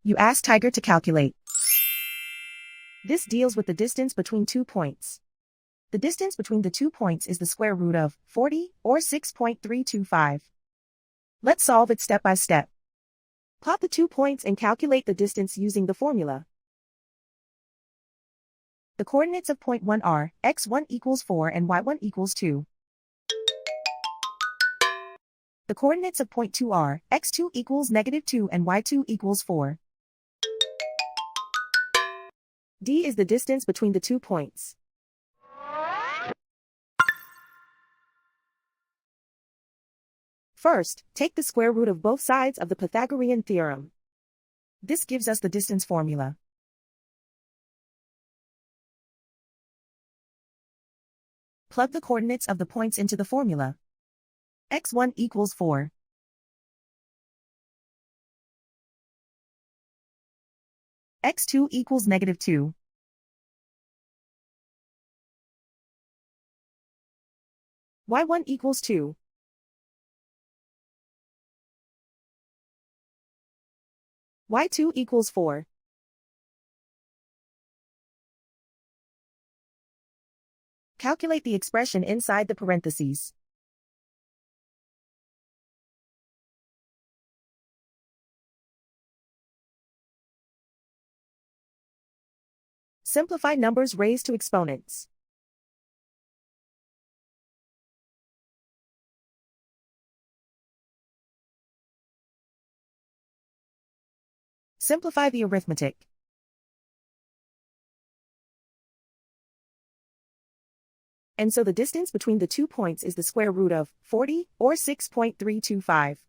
You ask Tiger to calculate. This deals with the distance between 2 points. The distance between the 2 points is the square root of 40, or 6.325. Let's solve it step by step. Plot the 2 points and calculate the distance using the formula. The coordinates of point 1 are x1 equals 4 and y1 equals 2. The coordinates of point 2 are x2 equals -2 and y2 equals 4. D is the distance between the 2 points. First, take the square root of both sides of the Pythagorean theorem. This gives us the distance formula. Plug the coordinates of the points into the formula. x1 equals 4. x2 equals -2. y1 equals 2. y2 equals 4. Calculate the expression inside the parentheses. Simplify numbers raised to exponents. Simplify the arithmetic. And so the distance between the 2 points is the square root of 40, or 6.325.